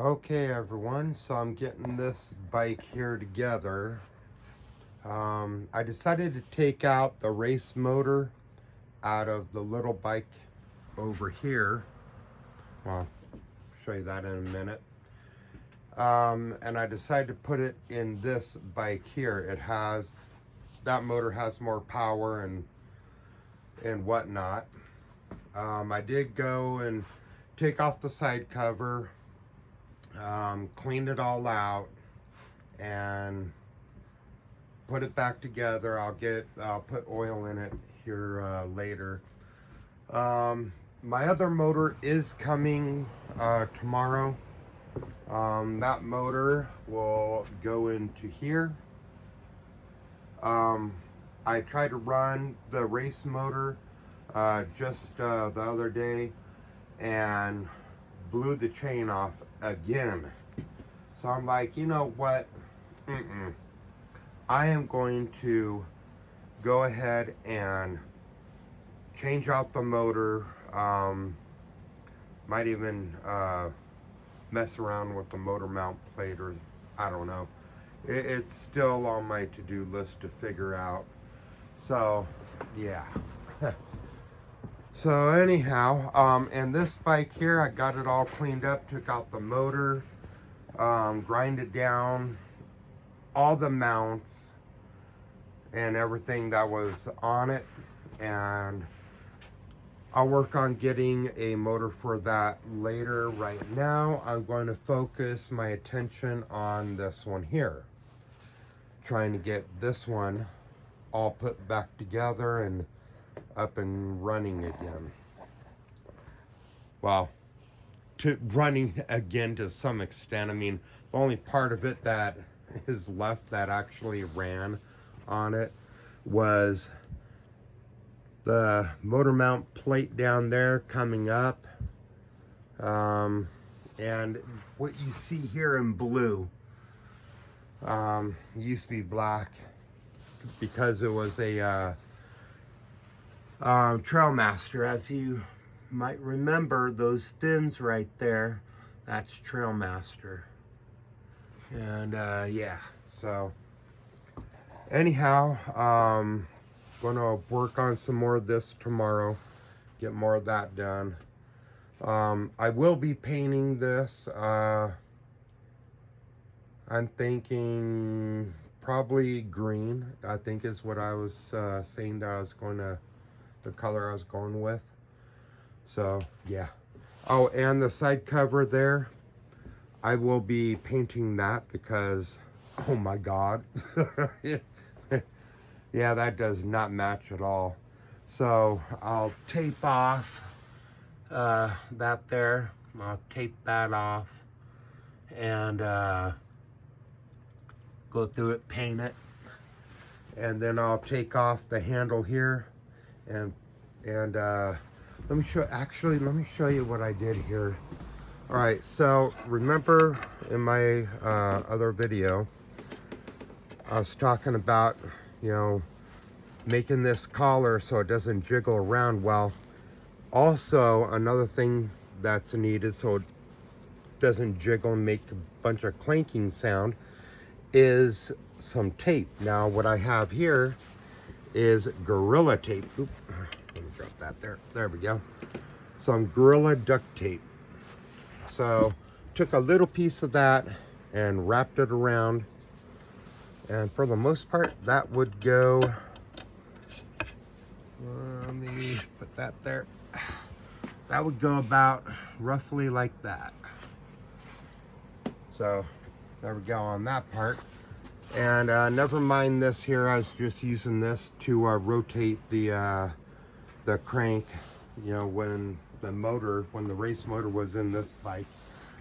Okay everyone, so I'm getting this bike here together. I decided to take out the race motor out of the little bike over here. Well, I'll show you that in a minute. And I decided to put it in this bike here. That motor has more power and whatnot. I did go and take off the side cover, cleaned it all out, and put it back together. I'll put oil in it here later. My other motor is coming tomorrow. That motor will go into here. I tried to run the race motor just the other day and blew the chain off again. So I'm like, you know what? I am going to go ahead and change out the motor. Might even mess around with the motor mount plate, or I don't know. It's still on my to-do list to figure out. So yeah. So anyhow, and this bike here, I got it all cleaned up, took out the motor, grinded down all the mounts and everything that was on it, and I'll work on getting a motor for that later. Right now, I'm going to focus my attention on this one here, trying to get this one all put back together and up and running again. Well, to running again to some extent. I mean, the only part of it that is left that actually ran on it was the motor mount plate down there coming up, and what you see here in blue used to be black because it was a Trailmaster. As you might remember, those fins right there, that's Trailmaster. And yeah, so anyhow, gonna work on some more of this tomorrow, get more of that done. I will be painting this. I'm thinking probably green, I think is what I was saying that I was going to, the color I was going with. So yeah. Oh, and the side cover there, I will be painting that because, oh my God. Yeah, that does not match at all. So I'll tape off that there. I'll tape that off and go through it, paint it. And then I'll take off the handle here and let me show you what I did here. All right, so remember in my other video, I was talking about, you know, making this collar so it doesn't jiggle around. Well, also another thing that's needed so it doesn't jiggle and make a bunch of clanking sound is some tape. Now what I have here is Gorilla tape. Oop, let me drop that there. There we go. Some Gorilla duct tape. So took a little piece of that and wrapped it around, and for the most part that would go, maybe put that there. That would go about roughly like that. So there we go on that part. And never mind this here, I was just using this to rotate the crank. You know, when the race motor was in this bike,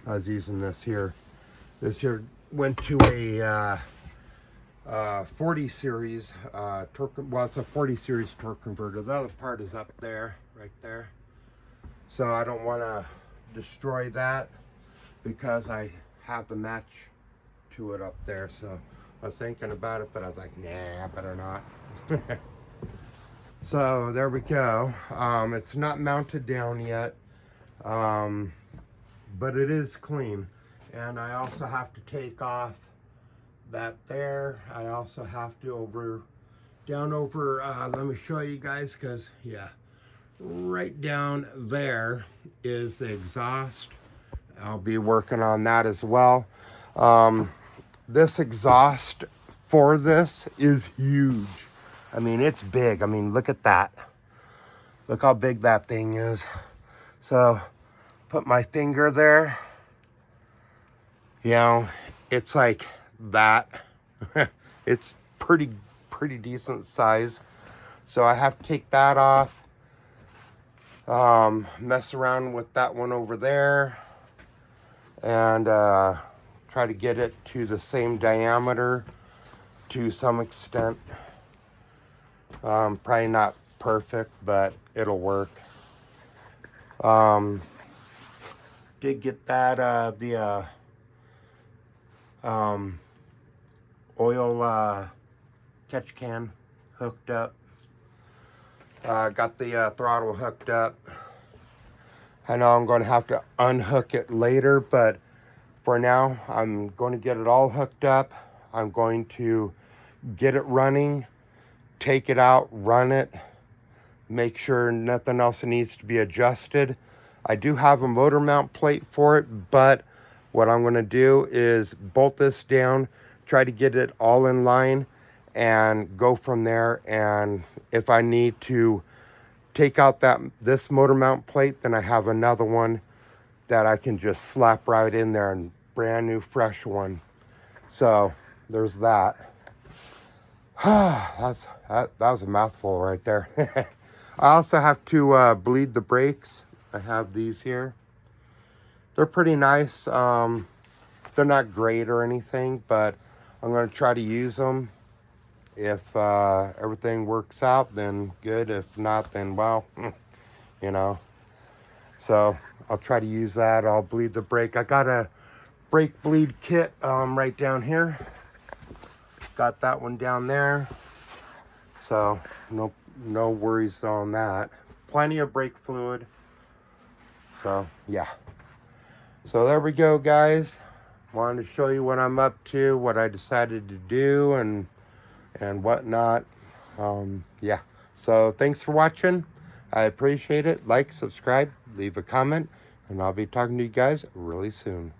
I was using this here. This here went to a 40 series torque. Well, it's a 40 series torque converter. The other part is up there, right there. So I don't want to destroy that because I have the match to it up there. So I was thinking about it, but I was like, nah, I better not. So there we go. It's not mounted down yet, but it is clean. And I also have to take off that there. I also have to down over, let me show you guys, because yeah, right down there is the exhaust. I'll be working on that as well. This exhaust for this is huge. I mean, it's big. I mean, look at that. Look how big that thing is. So, put my finger there. You know, it's like that. It's pretty decent size. So I have to take that off. Mess around with that one over there. And try to get it to the same diameter to some extent. Probably not perfect, but it'll work. Did get that the oil catch can hooked up. Got the throttle hooked up. I know I'm going to have to unhook it later, but for now, I'm going to get it all hooked up. I'm going to get it running, take it out, run it, make sure nothing else needs to be adjusted. I do have a motor mount plate for it, but what I'm going to do is bolt this down, try to get it all in line, and go from there. And if I need to take out this motor mount plate, then I have another one that I can just slap right in there, and brand new fresh one. So there's that. That was a mouthful right there. I also have to bleed the brakes. I have these here. They're pretty nice. They're not great or anything, but I'm going to try to use them. If everything works out, then good. If not, then well, you know. So I'll try to use that. I'll bleed the brake. I got a brake bleed kit right down here. Got that one down there. So no worries on that. Plenty of brake fluid. So yeah. So there we go, guys. Wanted to show you what I'm up to, what I decided to do, and whatnot. Yeah. So thanks for watching. I appreciate it. Like, subscribe, leave a comment, and I'll be talking to you guys really soon.